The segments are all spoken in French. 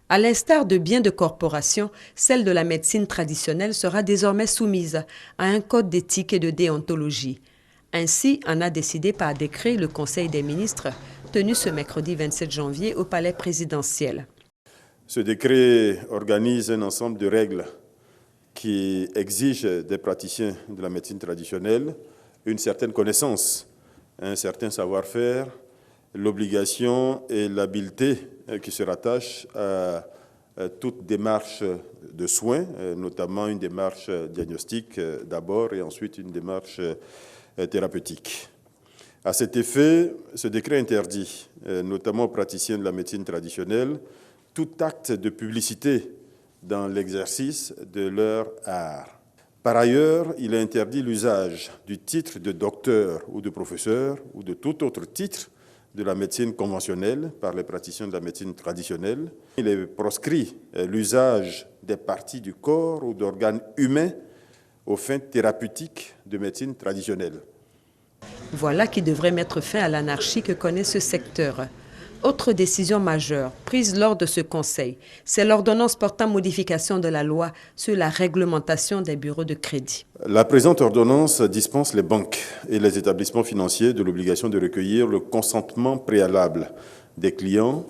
À l'instar de bien de corporation, celle de la médecine traditionnelle sera désormais soumise à un code d'éthique et de déontologie. Ainsi en a décidé par décret le Conseil des ministres, tenu ce mercredi 27 janvier au Palais présidentiel. Ce décret organise un ensemble de règles qui exigent des praticiens de la médecine traditionnelle une certaine connaissance, un certain savoir-faire, l'obligation et l'habileté qui se rattachent à toute démarche de soins, notamment une démarche diagnostique d'abord et ensuite une démarche thérapeutique. À cet effet, ce décret interdit, notamment aux praticiens de la médecine traditionnelle, tout acte de publicité dans l'exercice de leur art. Par ailleurs, il interdit l'usage du titre de docteur ou de professeur ou de tout autre titre de la médecine conventionnelle par les praticiens de la médecine traditionnelle. Il est proscrit l'usage des parties du corps ou d'organes humains aux fins thérapeutiques de médecine traditionnelle. Voilà qui devrait mettre fin à l'anarchie que connaît ce secteur. Autre décision majeure prise lors de ce conseil, c'est l'ordonnance portant modification de la loi sur la réglementation des bureaux de crédit. La présente ordonnance dispense les banques et les établissements financiers de l'obligation de recueillir le consentement préalable des clients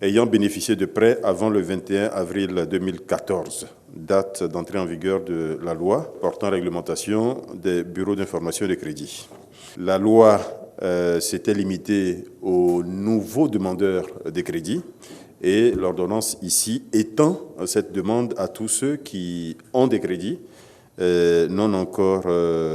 ayant bénéficié de prêts avant le 21 avril 2014, date d'entrée en vigueur de la loi portant réglementation des bureaux d'information et de crédit. La loi s'était limitée aux nouveaux demandeurs de crédit et l'ordonnance ici étend cette demande à tous ceux qui ont des crédits non encore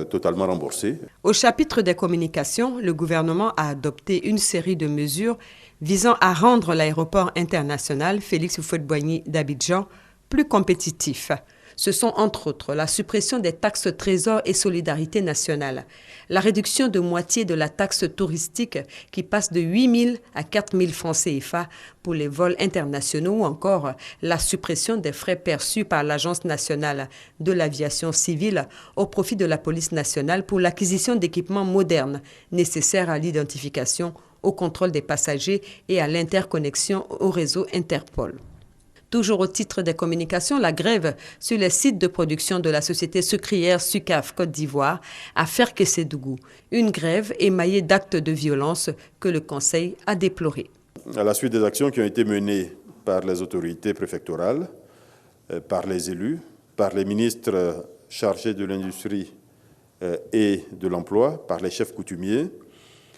totalement remboursés. Au chapitre des communications, le gouvernement a adopté une série de mesures visant à rendre l'aéroport international Félix Houphouët-Boigny d'Abidjan plus compétitif. Ce sont entre autres la suppression des taxes Trésor et Solidarité nationale, la réduction de moitié de la taxe touristique qui passe de 8 000 à 4 000 francs CFA pour les vols internationaux ou encore la suppression des frais perçus par l'Agence nationale de l'aviation civile au profit de la police nationale pour l'acquisition d'équipements modernes nécessaires à l'identification, au contrôle des passagers et à l'interconnexion au réseau Interpol. Toujours au titre des communications, la grève sur les sites de production de la société sucrière Sucaf Côte d'Ivoire à Ferkessédougou. Une grève émaillée d'actes de violence que le Conseil a déploré. À la suite des actions qui ont été menées par les autorités préfectorales, par les élus, par les ministres chargés de l'industrie et de l'emploi, par les chefs coutumiers,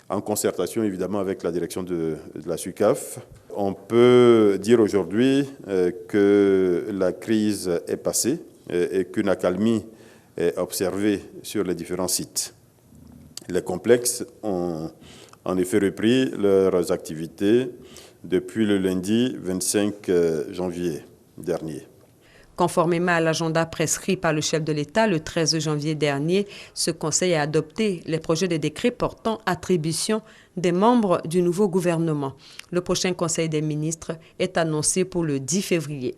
en concertation évidemment avec la direction de la SUCAF. On peut dire aujourd'hui que la crise est passée et qu'une accalmie est observée sur les différents sites. Les complexes ont en effet repris leurs activités depuis le lundi 25 janvier dernier. Conformément à l'agenda prescrit par le chef de l'État le 13 janvier dernier, ce Conseil a adopté les projets de décret portant attribution des membres du nouveau gouvernement. Le prochain Conseil des ministres est annoncé pour le 10 février.